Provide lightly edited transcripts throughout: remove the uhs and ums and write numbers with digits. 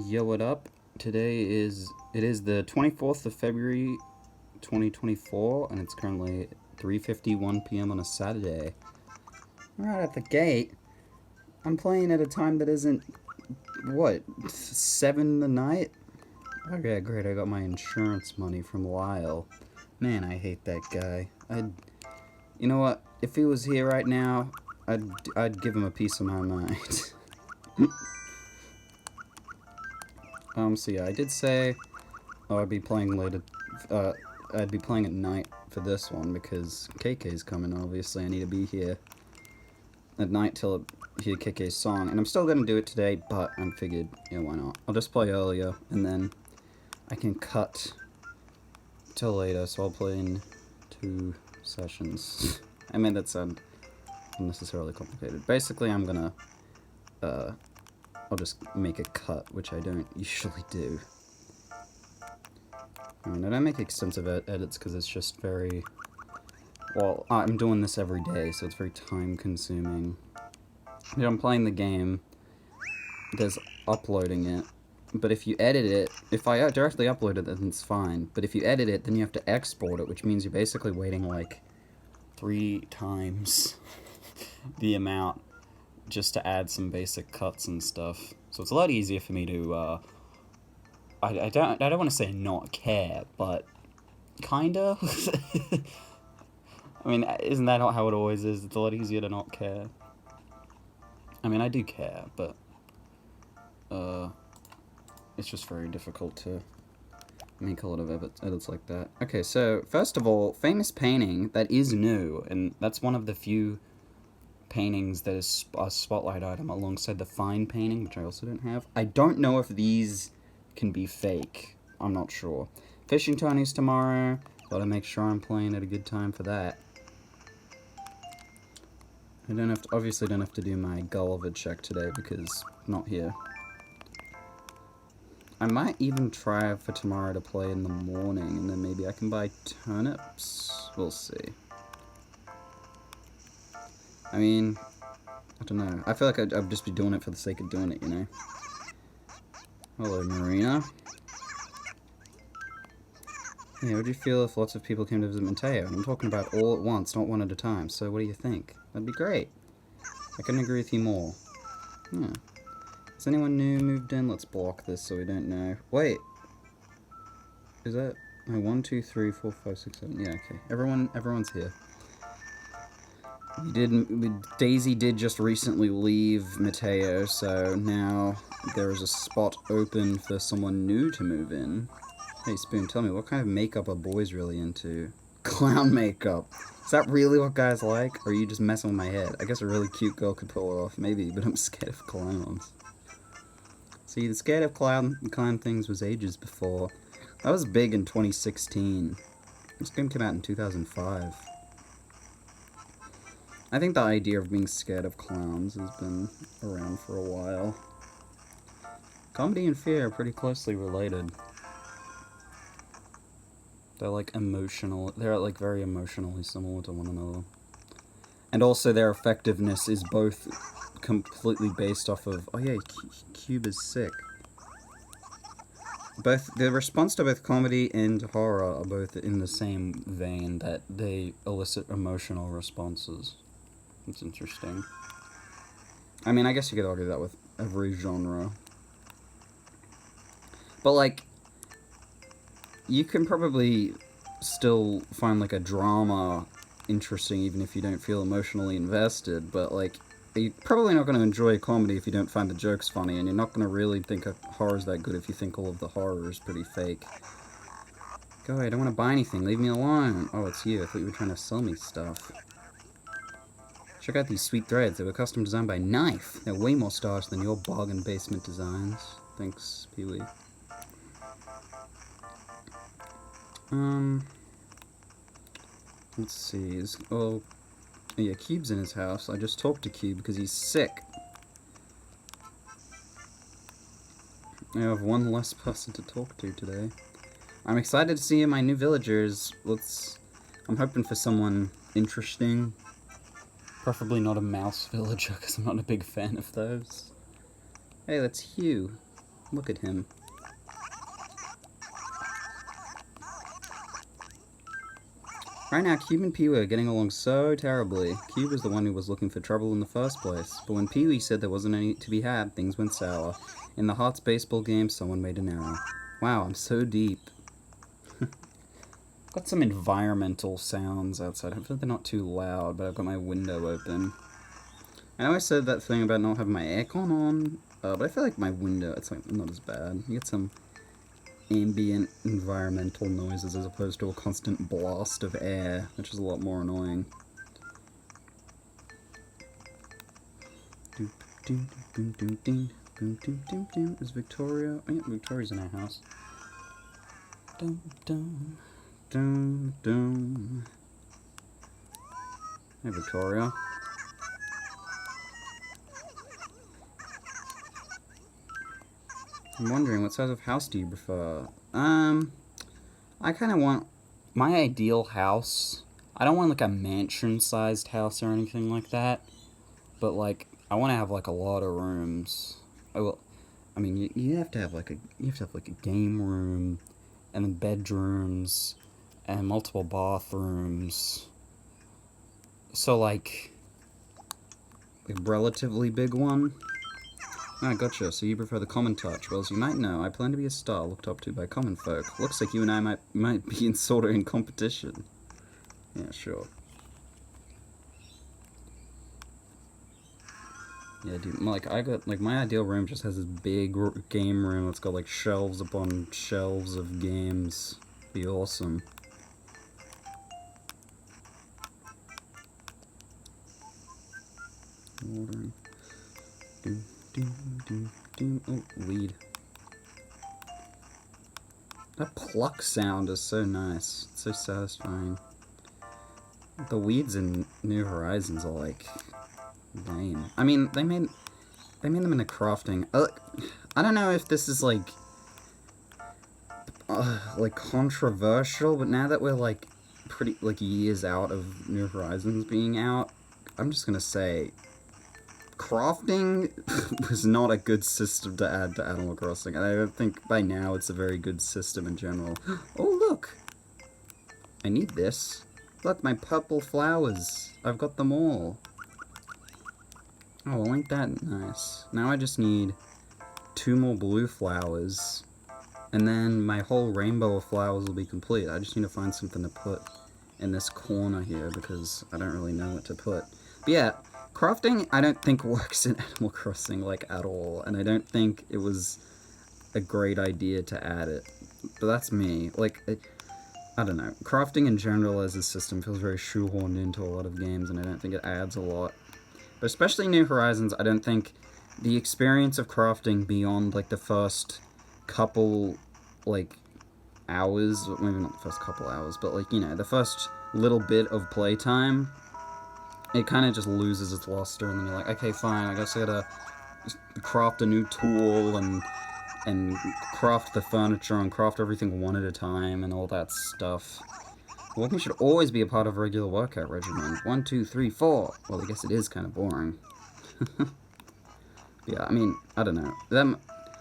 Yo, what up? It is the 24th of February 2024 and it's currently 3:51 p.m. on a Saturday. Right at the gate. I'm playing at a time that isn't what, 7 the night? Okay, great. I got my insurance money from Lyle. Man, I hate that guy. You know what? If he was here right now, I'd give him a piece of my mind. So yeah, I did say I'd be playing later. I'd be playing at night for this one because KK's coming. Obviously, I need to be here at night till I hear KK's song, and I'm still gonna do it today. But I figured, yeah, why not? I'll just play earlier, and then I can cut till later. So I'll play in 2 sessions. I made that sound unnecessarily complicated. Basically, I'm gonna I'll just make a cut, which I don't usually do. I mean, I don't make extensive edits because it's just very... Well, I'm doing this every day, so it's very time-consuming. You know, I'm playing the game, there's uploading it, but if you edit it, if I directly upload it, then it's fine. But if you edit it, then you have to export it, which means you're basically waiting, like, 3 times the amount just to add some basic cuts and stuff. So it's a lot easier for me to, I don't want to say not care, but kinda. I mean, isn't that not how it always is? It's a lot easier to not care. I mean, I do care, but it's just very difficult to make a lot of edits like that. Okay, so first of all, famous painting that is new, and that's one of the few paintings that is a spotlight item alongside the fine painting, which I also don't have. I don't know if these can be fake. I'm not sure. Fishing tourneys tomorrow. Gotta make sure I'm playing at a good time for that. I don't have to, obviously don't have to do my Gulliver check today because I'm not here. I might even try for tomorrow to play in the morning, and then maybe I can buy turnips. We'll see. I mean, I don't know. I feel like I'd just be doing it for the sake of doing it, you know? Hello, Marina. Yeah, what do you feel if lots of people came to visit Mateiio? I'm talking about all at once, not one at a time. So what do you think? That'd be great. I couldn't agree with you more. Yeah. Has anyone new moved in? Let's block this so we don't know. Wait. Is that... Oh, 1, 2, 3, 4, 5, 6, 7. Yeah, okay. Everyone's here. Daisy did just recently leave Mateiio, so now there is a spot open for someone new to move in. Hey Spoon, tell me, what kind of makeup are boys really into? Clown makeup. Is that really what guys like? Or are you just messing with my head? I guess a really cute girl could pull it off, maybe, but I'm scared of clowns. See, the scared of clown things was ages before. That was big in 2016. This game came out in 2005. I think the idea of being scared of clowns has been around for a while. Comedy and fear are pretty closely related. They're like very emotionally similar to one another. And also their effectiveness is both completely based off of... Oh yeah, Cube is sick. The response to both comedy and horror are both in the same vein, that they elicit emotional responses. It's interesting. I mean, I guess you could argue that with every genre. But, like, you can probably still find, like, a drama interesting even if you don't feel emotionally invested, but, like, you're probably not going to enjoy a comedy if you don't find the jokes funny, and you're not going to really think horror's that good if you think all of the horror is pretty fake. Go away, I don't want to buy anything, leave me alone. Oh, it's you, I thought you were trying to sell me stuff. Check out these sweet threads. They were custom designed by Knife. They're way more stylish than your bargain basement designs. Thanks, Peewee. Let's see. Oh, yeah, Cube's in his house. I just talked to Cube because he's sick. I have one less person to talk to today. I'm excited to see my new villagers. I'm hoping for someone interesting. Preferably not a mouse villager, because I'm not a big fan of those. Hey, that's Hugh. Look at him. Right now, Cube and Peewee are getting along so terribly. Cube was the one who was looking for trouble in the first place, but when Peewee said there wasn't any to be had, things went sour. In the Hearts baseball game, someone made an error. Wow, I'm so deep. Got some environmental sounds outside. Hopefully they're not too loud, but I've got my window open. I know I said that thing about not having my aircon on, but I feel like my window, it's like not as bad. You get some ambient environmental noises as opposed to a constant blast of air, which is a lot more annoying. Is Victoria? Oh yeah, Victoria's in our house. Dum dum dum dum. Hey Victoria. I'm wondering, what size of house do you prefer? I kind of want my ideal house. I don't want like a mansion-sized house or anything like that, but like I want to have like a lot of rooms. I mean, you have to have like a game room, and then bedrooms, and multiple bathrooms. So like a relatively big one. Ah, gotcha. So you prefer the common touch. Well, as you might know, I plan to be a star looked up to by common folk. Looks like you and I might be in sort of in competition. Yeah, sure. Yeah, dude, like, I got, like, my ideal room just has this big game room that's got, like, shelves upon shelves of games. Be awesome. Watering. Oh, weed. That pluck sound is so nice. It's so satisfying. The weeds in New Horizons are like lame. I mean, they made them into crafting. I don't know if this is like controversial, but now that we're like pretty like years out of New Horizons being out, I'm just gonna say crafting was not a good system to add to Animal Crossing, and I don't think by now it's a very good system in general. Oh, look! I need this. Look, my purple flowers. I've got them all. Oh, well, ain't that nice. Now I just need 2 more blue flowers, and then my whole rainbow of flowers will be complete. I just need to find something to put in this corner here, because I don't really know what to put. But yeah, crafting, I don't think works in Animal Crossing, like, at all, and I don't think it was a great idea to add it. But that's me. Like, I don't know. Crafting in general as a system feels very shoehorned into a lot of games, and I don't think it adds a lot. But especially New Horizons, I don't think the experience of crafting beyond, like, the first couple, like, hours, maybe not the first couple hours, but, like, you know, the first little bit of playtime, it kind of just loses its luster, and then you're like, okay, fine, I guess I gotta craft a new tool, and craft the furniture, and craft everything one at a time, and all that stuff. Walking should always be a part of a regular workout regimen. 1, 2, 3, 4. Well, I guess it is kind of boring. Yeah, I mean, I don't know.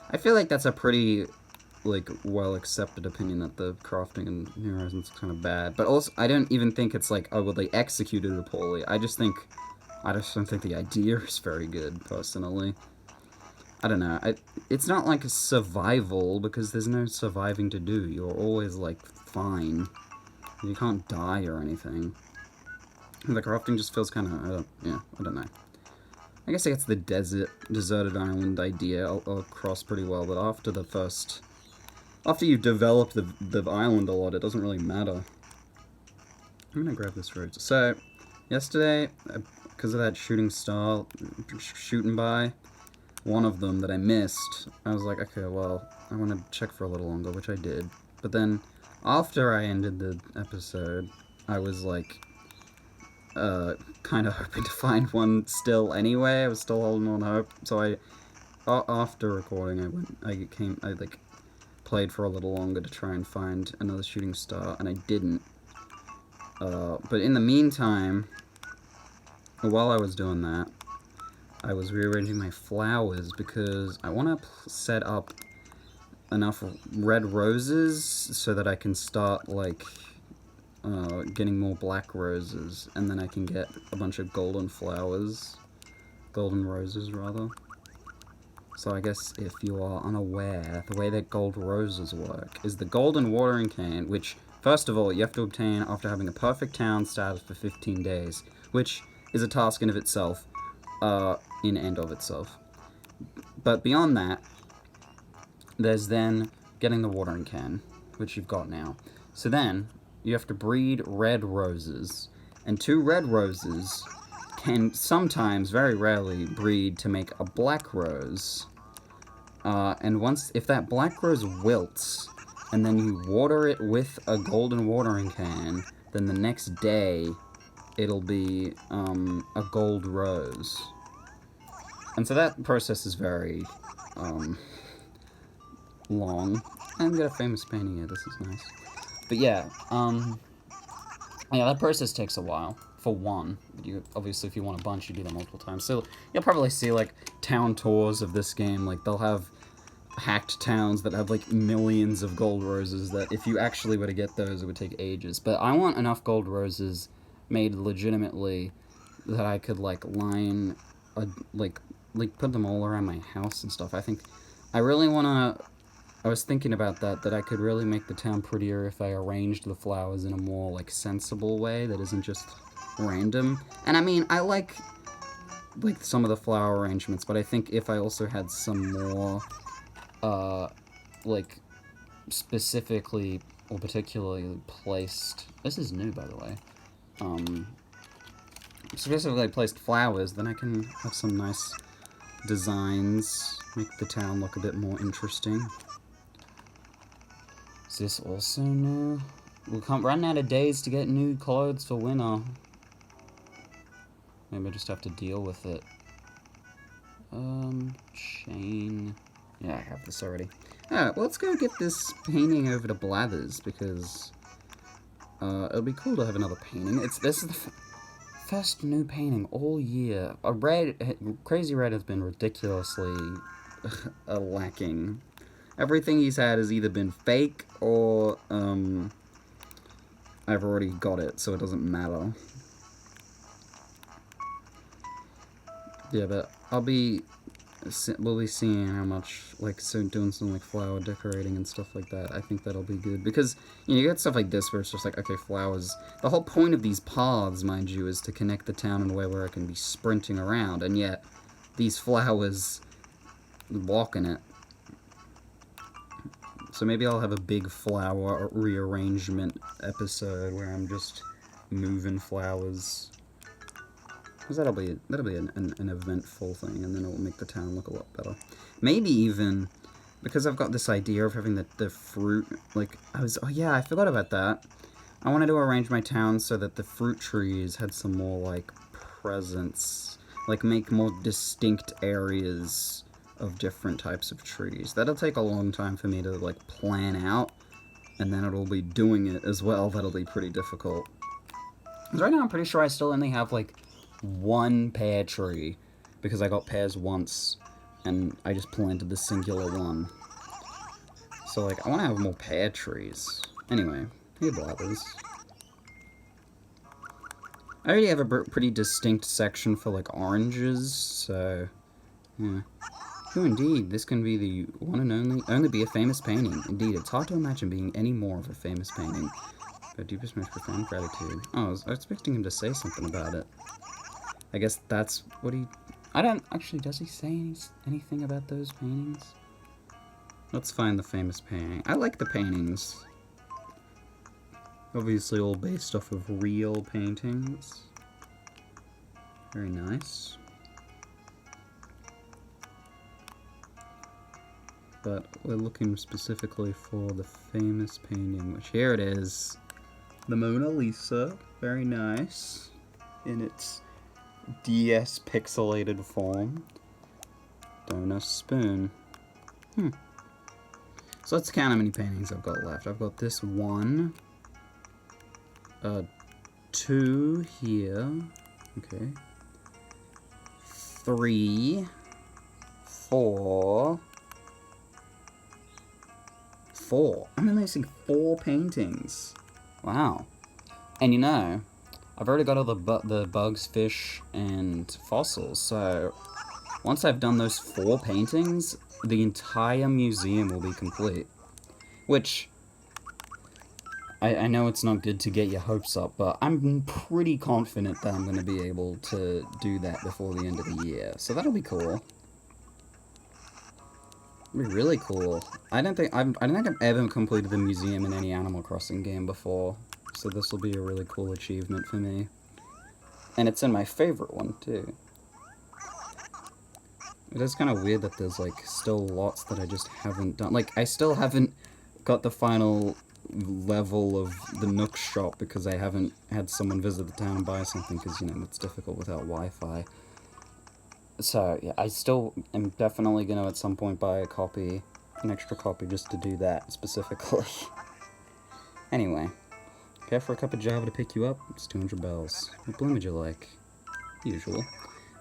I feel like that's a pretty, like, well-accepted opinion that the crafting in New Horizons is kind of bad. But also, I don't even think it's like, oh, well, they executed it poorly. I just don't think the idea is very good, personally. I don't know. It's not like a survival, because there's no surviving to do. You're always, like, fine. You can't die or anything. The crafting just feels kind of, I don't know. I guess it's the deserted island idea across pretty well, but after you've developed the island a lot, it doesn't really matter. I'm gonna grab this fruit. So, yesterday, because of that shooting star shooting by, one of them that I missed, I was like, okay, well, I want to check for a little longer, which I did. But then, after I ended the episode, I was like, kind of hoping to find one still anyway. I was still holding on hope. So after recording, I played for a little longer to try and find another shooting star, and I didn't. But in the meantime, while I was doing that, I was rearranging my flowers because I want to set up enough red roses so that I can start, like, getting more black roses, and then I can get a bunch of golden flowers. Golden roses, rather. So I guess if you are unaware, the way that gold roses work is the golden watering can, which, first of all, you have to obtain after having a perfect town status for 15 days, which is a task in of itself, in and of itself. But beyond that, there's then getting the watering can, which you've got now. So then, you have to breed red roses, and 2 red roses can sometimes, very rarely, breed to make a black rose. And once, if that black rose wilts, and then you water it with a golden watering can, then the next day, it'll be, a gold rose. And so that process is very, long. And we got a famous painting here, this is nice. But yeah, yeah, that process takes a while, for one. You, obviously, if you want a bunch, you do that multiple times. So you'll probably see, like, town tours of this game. Like, they'll have hacked towns that have, like, millions of gold roses that if you actually were to get those, it would take ages. But I want enough gold roses made legitimately that I could, like, line, like, put them all around my house and stuff. I think I really want to... I was thinking about that I could really make the town prettier if I arranged the flowers in a more, like, sensible way that isn't just random. And I mean, I like some of the flower arrangements, but I think if I also had some more, like, specifically or particularly placed... This is new, by the way. Specifically placed flowers, then I can have some nice designs, make the town look a bit more interesting. Is this also new? We can't run out of days to get new clothes for winter. Maybe I just have to deal with it. Chain. Yeah, I have this already. Alright, well, let's go get this painting over to Blathers, because it'll be cool to have another painting. This is the first new painting all year. Crazy Red has been ridiculously lacking. Everything he's had has either been fake or, I've already got it, so it doesn't matter. Yeah, but we'll be seeing how much, like, doing some, like, flower decorating and stuff like that. I think that'll be good, because, you know, you get stuff like this where it's just like, okay, flowers. The whole point of these paths, mind you, is to connect the town in a way where I can be sprinting around, and yet, these flowers walking it. So maybe I'll have a big flower rearrangement episode where I'm just moving flowers. Because that'll be an eventful thing, and then it'll make the town look a lot better. Maybe even, because I've got this idea of having the fruit, like, oh yeah, I forgot about that. I wanted to arrange my town so that the fruit trees had some more, like, presence. Like, make more distinct areas of different types of trees. That'll take a long time for me to, like, plan out, and then it'll be doing it as well. That'll be pretty difficult. Because right now I'm pretty sure I still only have, like, 1 pear tree, because I got pears once, and I just planted the singular one. So, like, I want to have more pear trees. Anyway, hey Blathers. I already have a pretty distinct section for, like, oranges, so, yeah. Oh, indeed, this can be the one and only be a famous painting. Indeed, it's hard to imagine being any more of a famous painting. But deepest, most profound gratitude. Oh, I was expecting him to say something about it. I guess that's what he... I don't... Actually, does he say anything about those paintings? Let's find the famous painting. I like the paintings. Obviously all based off of real paintings. Very nice. But we're looking specifically for the famous painting, which here it is. The Mona Lisa. Very nice. In its DS pixelated form. Donut spoon. So let's count how many paintings I've got left. I've got this 1. 2 here. Okay. 3. 4. 4. I'm releasing 4 paintings. Wow. And you know, I've already got all the bugs, fish, and fossils, so once I've done those 4 paintings, the entire museum will be complete. Which, I know it's not good to get your hopes up, but I'm pretty confident that I'm going to be able to do that before the end of the year. So that'll be cool. It'll be really cool. I don't think I've ever completed the museum in any Animal Crossing game before, so this will be a really cool achievement for me. And it's in my favorite one, too. It is kind of weird that there's, like, still lots that I just haven't done. Like, I still haven't got the final level of the Nook shop because I haven't had someone visit the town and buy something because, you know, it's difficult without Wi-Fi. So, yeah, I still am definitely going to at some point buy a copy, an extra copy, just to do that specifically. Anyway, care for a cup of Java to pick you up? It's 200 bells. What blend would you like? Usual.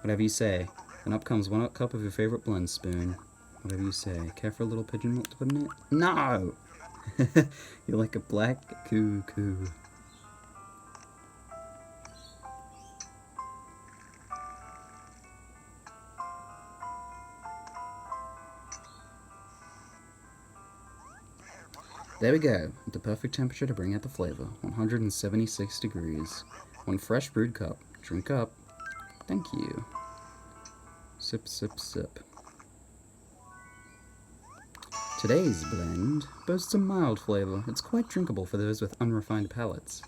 Whatever you say. And up comes 1 cup of your favorite blend spoon. Whatever you say. Care for a little pigeon milk to put in it? No! You're like a black cuckoo. There we go. The perfect temperature to bring out the flavor. 176 degrees. 1 fresh brewed cup. Drink up. Thank you. Sip, sip, sip. Today's blend boasts a mild flavor. It's quite drinkable for those with unrefined palates.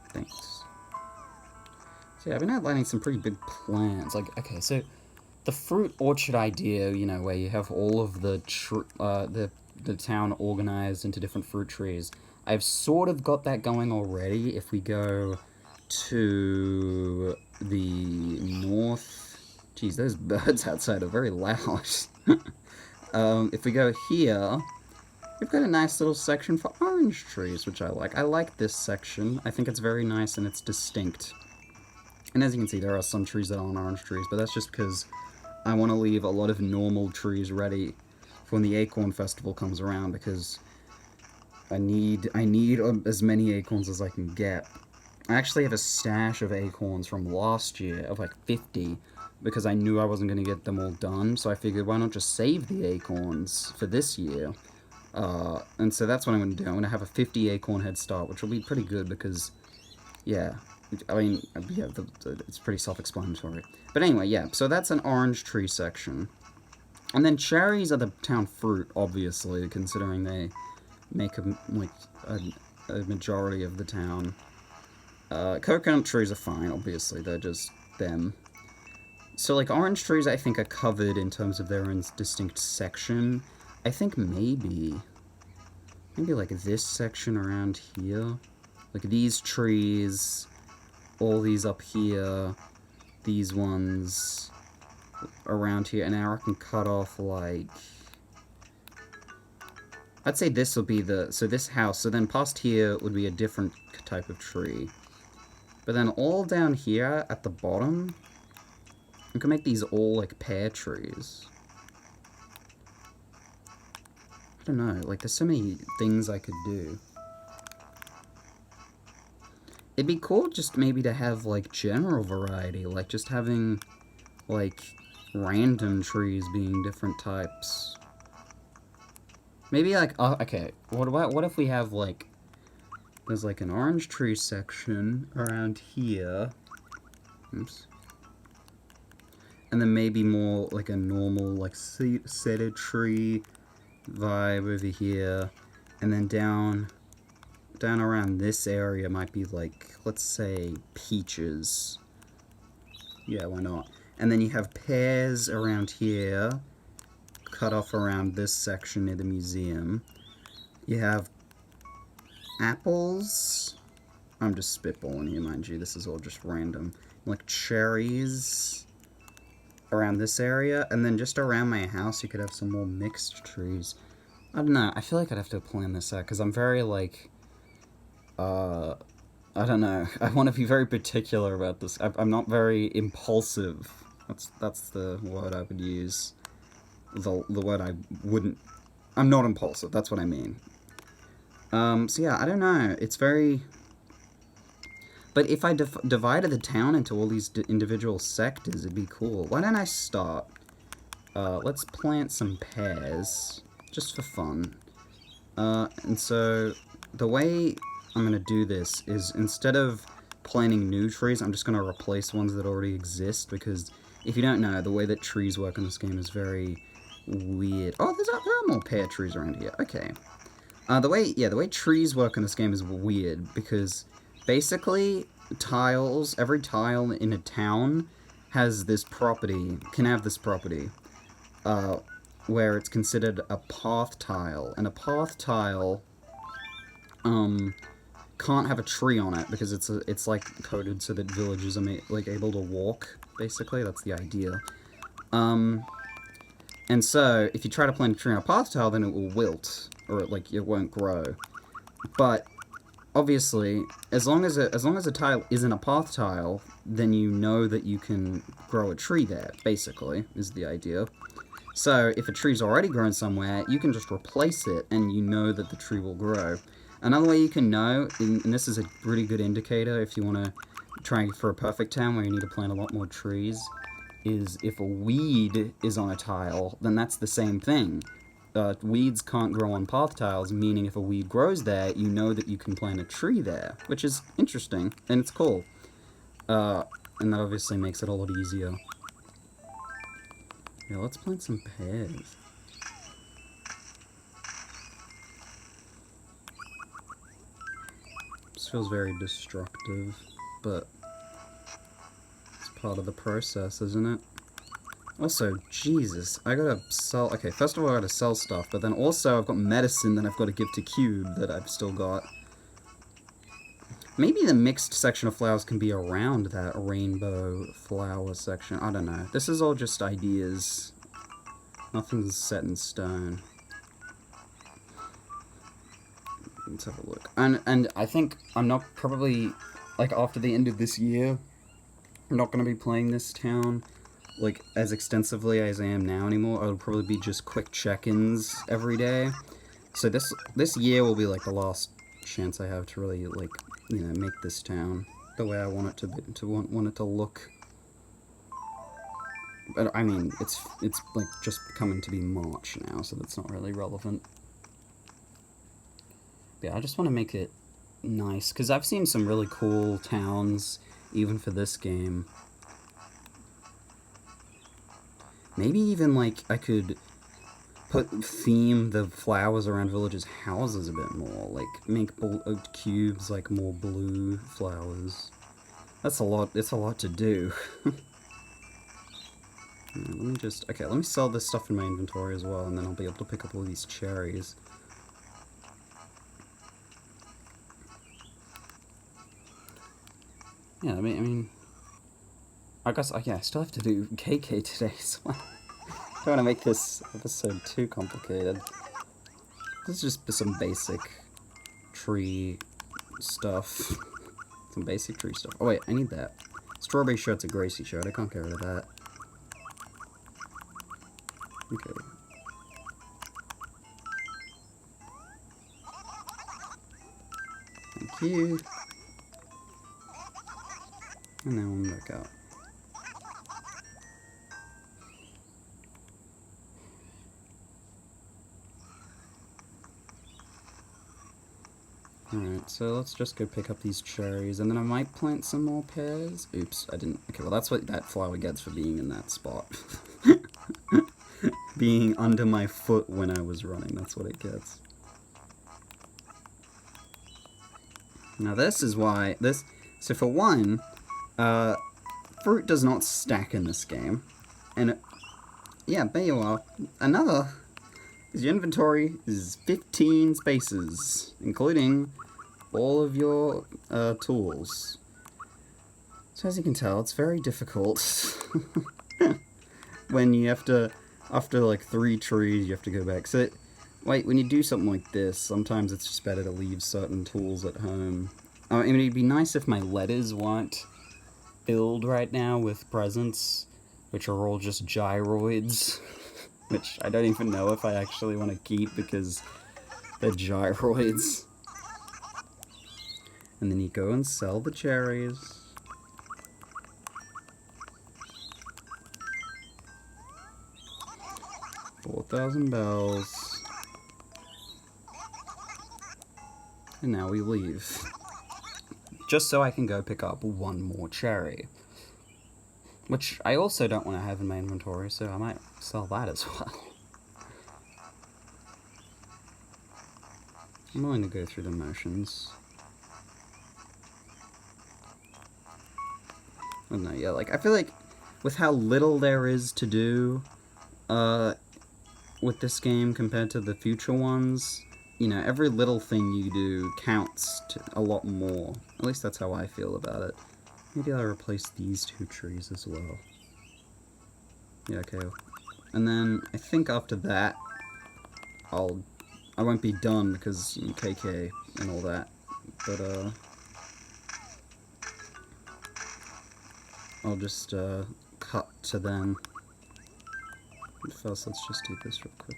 Thanks. So yeah, I've been outlining some pretty big plans. Like, okay, so the fruit orchard idea, you know, where you have all of the town organized into different fruit trees. I've sort of got that going already. If we go to the north... Geez, those birds outside are very loud. If we go here, we've got a nice little section for orange trees, which I like. I like this section. I think it's very nice and it's distinct. And as you can see, there are some trees that aren't orange trees, but that's just because I want to leave a lot of normal trees ready for when the Acorn Festival comes around, because I need as many acorns as I can get. I actually have a stash of acorns from last year of like 50, because I knew I wasn't going to get them all done, so I figured why not just save the acorns for this year. And so that's what I'm going to do. I'm going to have a 50 acorn head start, which will be pretty good because, yeah, I mean, yeah, it's pretty self-explanatory. But anyway, yeah, so that's an orange tree section. And then cherries are the town fruit, obviously, considering they make a majority of the town. Coconut trees are fine, obviously, they're just them. So, like, orange trees, I think, are covered in terms of their own distinct section. I think maybe, like, this section around here. Like, these trees, all these up here, these ones around here, and now I can cut off, like... I'd say this will be so this house, so then past here would be a different type of tree. But then all down here at the bottom, we can make these all, like, pear trees. I don't know, like, there's so many things I could do. It'd be cool just maybe to have, like, general variety, like, just having, like, random trees being different types. Maybe, like, okay, what if we have, like, there's, like, an orange tree section around here. Oops. And then maybe more, like, a normal, like, cedar tree vibe over here. And then down around this area might be, like, let's say, peaches. Yeah, why not? And then you have pears around here, cut off around this section near the museum. You have apples. I'm just spitballing here, mind you. This is all just random. Like cherries around this area. And then just around my house, you could have some more mixed trees. I don't know. I feel like I'd have to plan this out because I'm very, like... I don't know. I want to be very particular about this. I'm not very impulsive That's the word I would use. The word I wouldn't... I'm not impulsive, that's what I mean. So yeah, I don't know. It's very... But if I divided the town into all these individual sectors, it'd be cool. Why don't I start? Let's plant some pears, just for fun. And so, the way I'm going to do this is, instead of planting new trees, I'm just going to replace ones that already exist, because if you don't know, the way that trees work in this game is very weird. Oh, there are more pear trees around here. Okay. The way trees work in this game is weird, because basically, every tile in a town has this property, can have this property, where it's considered a path tile, and a path tile, can't have a tree on it, because it's like coded so that villagers are able to walk, basically, that's the idea. And so, if you try to plant a tree on a path tile, then it will wilt, or it won't grow. But obviously, as long as a tile isn't a path tile, then you know that you can grow a tree there, basically, is the idea. So, if a tree's already grown somewhere, you can just replace it, and you know that the tree will grow. Another way you can know, and this is a pretty good indicator if you want to try for a perfect town where you need to plant a lot more trees, is if a weed is on a tile, then that's the same thing. Weeds can't grow on path tiles, meaning if a weed grows there, you know that you can plant a tree there, which is interesting, and it's cool. And that obviously makes it a lot easier. Yeah, let's plant some pears. This feels very destructive, but it's part of the process, isn't it? Also, Jesus, I gotta sell... Okay, first of all, I gotta sell stuff, but then also I've got medicine that I've got to give to Cube that I've still got. Maybe the mixed section of flowers can be around that rainbow flower section. I don't know. This is all just ideas. Nothing's set in stone. Let's have a look. And I think I'm not probably... Like, after the end of this year, I'm not gonna be playing this town like as extensively as I am now anymore. It'll probably be just quick check-ins every day. So this year will be like the last chance I have to really, like, you know, make this town the way I want it to be, want it to look. But I mean, it's like just coming to be March now, so that's not really relevant. Yeah, I just want to make it nice, because I've seen some really cool towns even for this game. Maybe even, like, I could theme the flowers around villages' houses a bit more. Like, make cubes, like, more blue flowers. That's a lot, it's a lot to do. Let me just, okay, let me sell this stuff in my inventory as well, and then I'll be able to pick up all these cherries. Yeah, I mean... I guess, yeah, I still have to do KK today, so I don't want to make this episode too complicated. This is just some basic tree stuff. Some basic tree stuff. Oh wait, I need that. Strawberry shirt's a Gracie shirt, I can't get rid of that. Okay. Thank you. And now I'm back out. Alright, so let's just go pick up these cherries, and then I might plant some more pears. Oops, I didn't. Okay, well that's what that flower gets for being in that spot. Being under my foot when I was running, that's what it gets. Now this is why, so for one, fruit does not stack in this game, and yeah, there you are. Another, your inventory is 15 spaces, including all of your tools. So as you can tell, it's very difficult when you have to, after like 3 trees, you have to go back. So, wait, when you do something like this, sometimes it's just better to leave certain tools at home. I mean, it'd be nice if my letters weren't filled right now with presents, which are all just gyroids, which I don't even know if I actually want to keep because they're gyroids. And then you go and sell the cherries. 4,000 bells. And now we leave. Just so I can go pick up one more cherry. Which I also don't want to have in my inventory, so I might sell that as well. I'm willing to go through the motions. I don't know, yeah, like, I feel like with how little there is to do, with this game compared to the future ones, you know, every little thing you do counts a lot more. At least that's how I feel about it. Maybe I'll replace these two trees as well. Yeah, okay. And then, I think after that, I won't be done because, you know, KK and all that. But, I'll just, cut to then. But first, let's just do this real quick.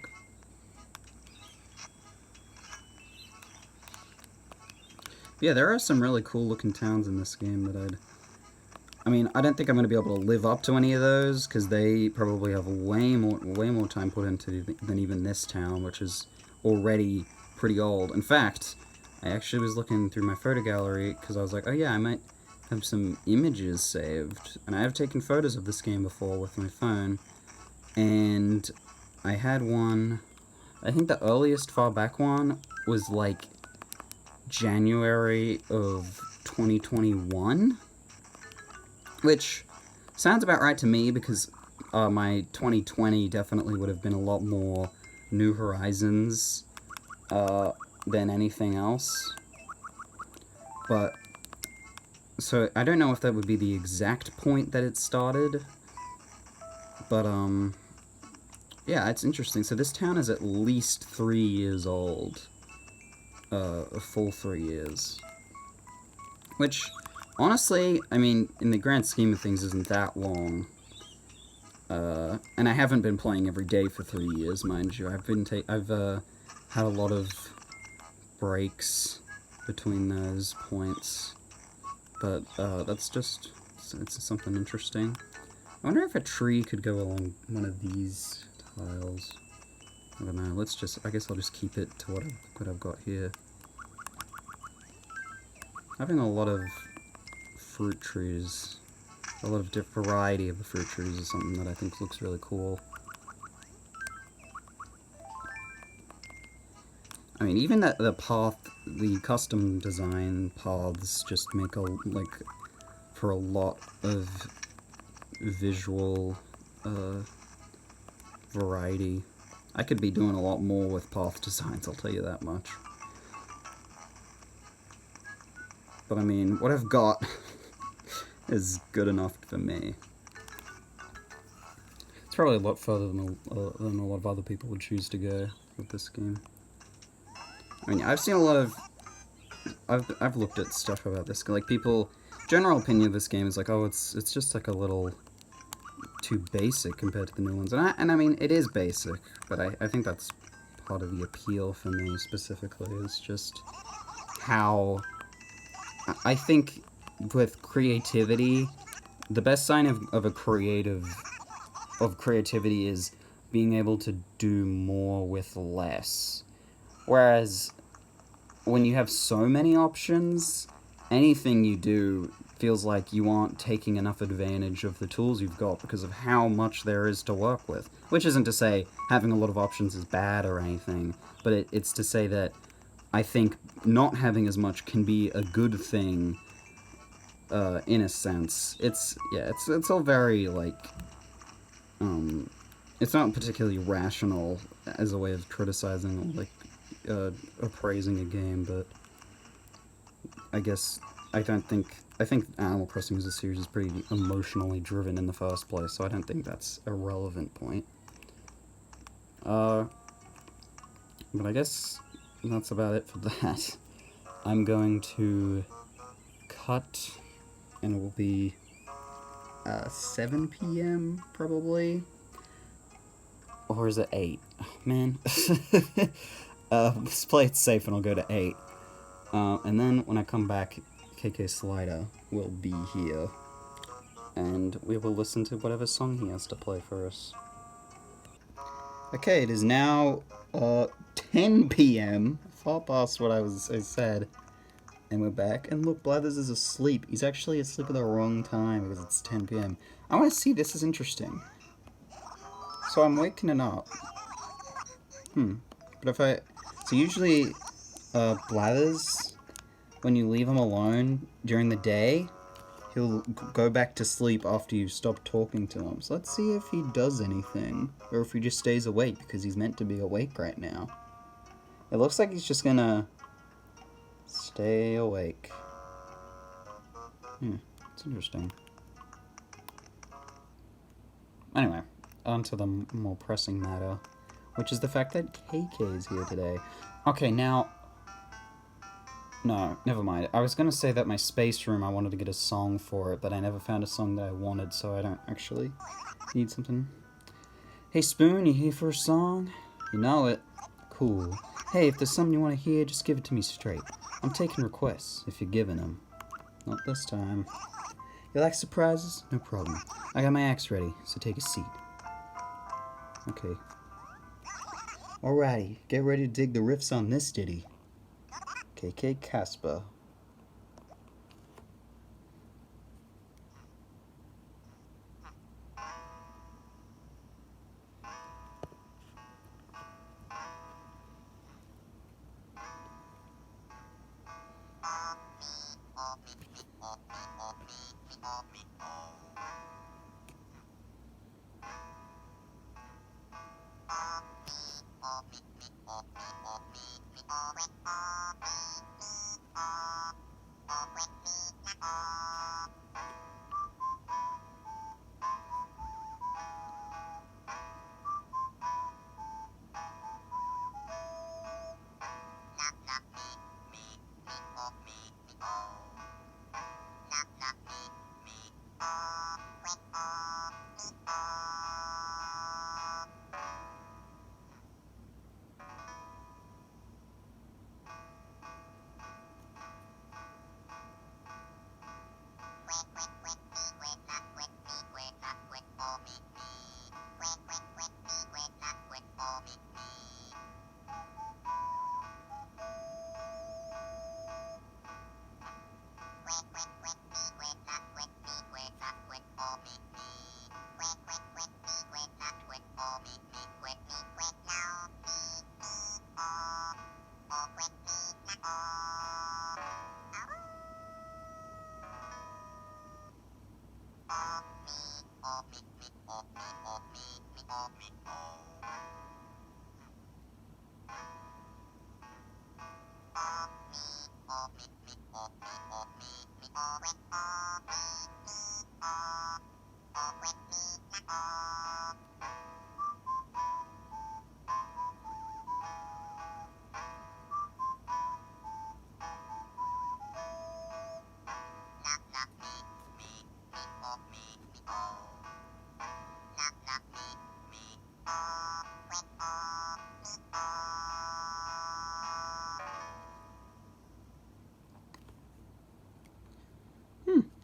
Yeah, there are some really cool looking towns in this game that I mean, I don't think I'm going to be able to live up to any of those, because they probably have way more time put into than even this town, which is already pretty old. In fact, I actually was looking through my photo gallery, because I was like, oh yeah, I might have some images saved. And I have taken photos of this game before with my phone, and I had one, I think the earliest far back one was like January of 2021, which sounds about right to me because my 2020 definitely would have been a lot more New Horizons than anything else. But, so I don't know if that would be the exact point that it started, but yeah, it's interesting. So this town is at least 3 years old. A full 3 years. Which, honestly, I mean, in the grand scheme of things, isn't that long. And I haven't been playing every day for 3 years, mind you. I've had a lot of breaks between those points. But, that's just, it's something interesting. I wonder if a tree could go along one of these tiles. I don't know, I guess I'll just keep it to what I've got here. Having a lot of fruit trees, a lot of variety of the fruit trees is something that I think looks really cool. I mean, even the path, the custom design paths just make for a lot of visual, variety. I could be doing a lot more with path designs, I'll tell you that much. But I mean, what I've got is good enough for me. It's probably a lot further than a lot of other people would choose to go with this game. I mean, I've seen a lot of... I've looked at stuff about this, like people... General opinion of this game is like, oh, it's just like a little too basic compared to the new ones. And I mean, it is basic, but I think that's part of the appeal for me specifically, is just how... I think with creativity, the best sign of creativity is being able to do more with less. Whereas, when you have so many options, anything you do feels like you aren't taking enough advantage of the tools you've got because of how much there is to work with. Which isn't to say having a lot of options is bad or anything, but it's to say that I think not having as much can be a good thing, in a sense. It's all very, like, it's not particularly rational as a way of criticizing or, like, appraising a game, but I guess I think Animal Crossing as a series is pretty emotionally driven in the first place, so I don't think that's a relevant point. But I guess that's about it for that. I'm going to cut, and we'll be 7 p.m. probably. Or is it 8? Oh, man. Let's play it safe and I'll go to 8. And then when I come back, KK Slider will be here. And we will listen to whatever song he has to play for us. Okay, it is now 10 p.m. Far past what I said. And we're back. And look, Blathers is asleep. He's actually asleep at the wrong time because it's 10 p.m. I want to see, this is interesting. So I'm waking up. But if I... So usually, Blathers, when you leave him alone during the day, he'll go back to sleep after you stop talking to him. So let's see if he does anything. Or if he just stays awake, because he's meant to be awake right now. It looks like he's just gonna stay awake. It's interesting. Anyway, on to the more pressing matter, which is the fact that KK is here today. Okay, now... No, never mind. I was going to say that my space room, I wanted to get a song for it, but I never found a song that I wanted, so I don't actually need something. Hey, Spoon, you here for a song? You know it. Cool. Hey, if there's something you want to hear, just give it to me straight. I'm taking requests, if you're giving them. Not this time. You like surprises? No problem. I got my axe ready, so take a seat. Okay. Alrighty, get ready to dig the riffs on this ditty. KK Casper.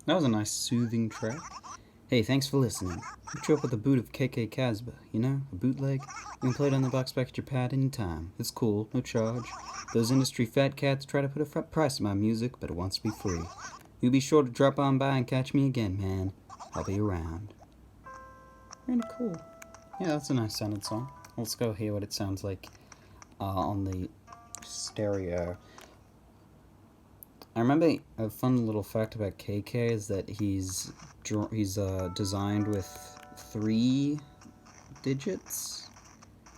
That was a nice soothing track. Hey, thanks for listening. Hooked you up with a boot of KK Casbah, you know, a bootleg. You can play it on the box back at your pad anytime. It's cool, no charge. Those industry fat cats try to put a price on my music, but it wants to be free. You be sure to drop on by and catch me again, man. I'll be around. Really cool. Yeah, that's a nice sounding song. Let's go hear what it sounds like on the stereo. I remember a fun little fact about KK is that he's designed with 3 digits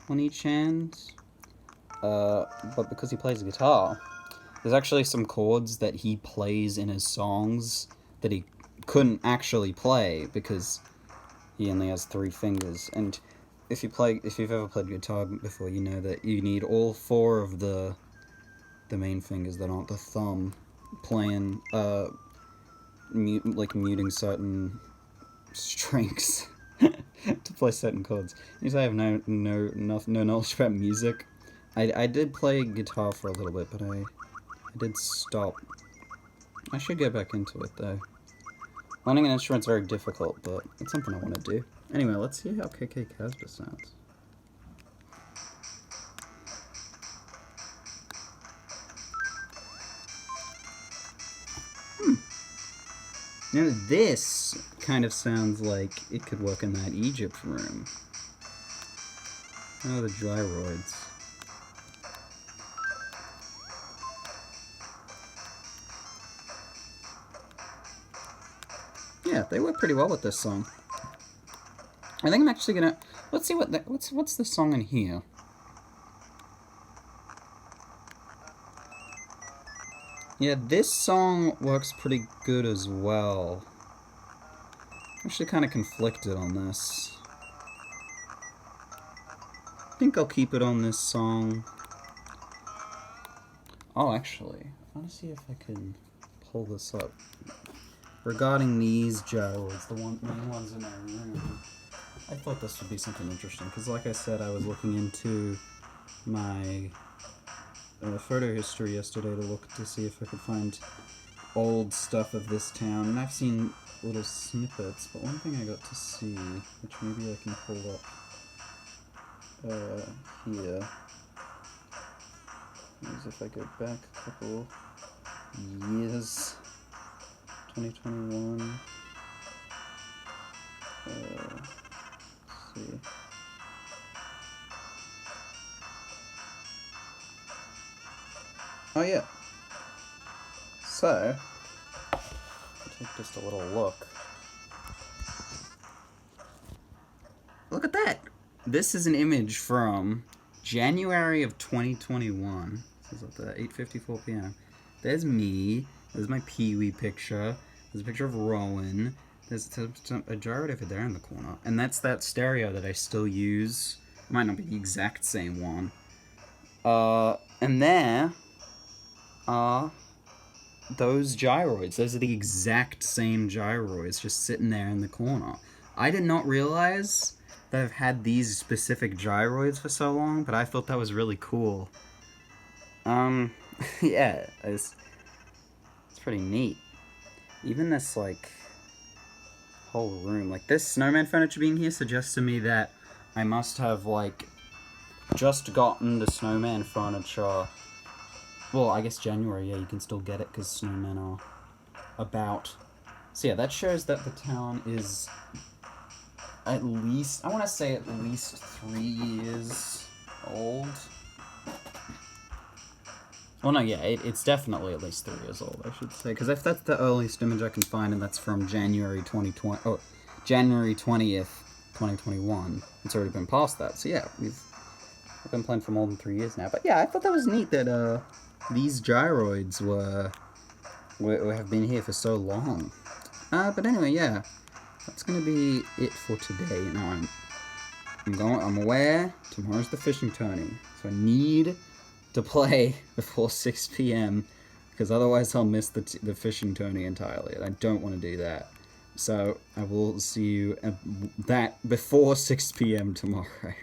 on each hand, but because he plays guitar, there's actually some chords that he plays in his songs that he couldn't actually play because he only has 3 fingers. And if you've ever played guitar before, you know that you need all 4 of the main fingers that aren't the thumb, playing muting certain strings to play certain chords. Because I have no knowledge about music. I did play guitar for a little bit, but I did stop. I should get back into it though. Learning an instrument's very difficult, but it's something I want to do. Anyway, let's see how KK Casper sounds. Now this kind of sounds like it could work in that Egypt room. Oh, the gyroids. Yeah, they work pretty well with this song. I think I'm actually gonna... Let's see what's the song in here. Yeah, this song works pretty good as well. I'm actually kind of conflicted on this. I think I'll keep it on this song. Oh, actually, I want to see if I can pull this up. Regarding these gyroids, the main ones in our room, I thought this would be something interesting, because like I said, I was looking into my photo history yesterday to look to see if I could find old stuff of this town, and I've seen little snippets, but one thing I got to see, which maybe I can pull up here, is if I go back a couple years, 2021, let's see. Oh yeah. So, take just a little look. Look at that! This is an image from January of 2021. This is at 8:54 p.m. There's me. There's my Peewee picture. There's a picture of Rowan. There's a gyroid over there in the corner. And that's that stereo that I still use. It might not be the exact same one. And there are those gyroids. Those are the exact same gyroids just sitting there in the corner. I did not realize that I've had these specific gyroids for so long, but I thought that was really cool. Yeah, it's pretty neat. Even this, like, whole room, like, this snowman furniture being here suggests to me that I must have, like, just gotten the snowman furniture. Well, I guess January, yeah, you can still get it because snowmen are about. So yeah, that shows that the town is at least, I want to say at least 3 years old. Well, no, yeah, it's definitely at least 3 years old, I should say, because if that's the earliest image I can find, and that's from January 2020, oh, January 20th, 2021, it's already been past that. So yeah, we've been playing for more than 3 years now. But yeah, I thought that was neat that these gyroids have been here for so long. But anyway, yeah, that's gonna be it for today. Now I'm aware tomorrow's the fishing tourney, so I need to play before 6 p.m. because otherwise I'll miss the fishing tourney entirely, and I don't want to do that. So I will see you that before 6 p.m. tomorrow.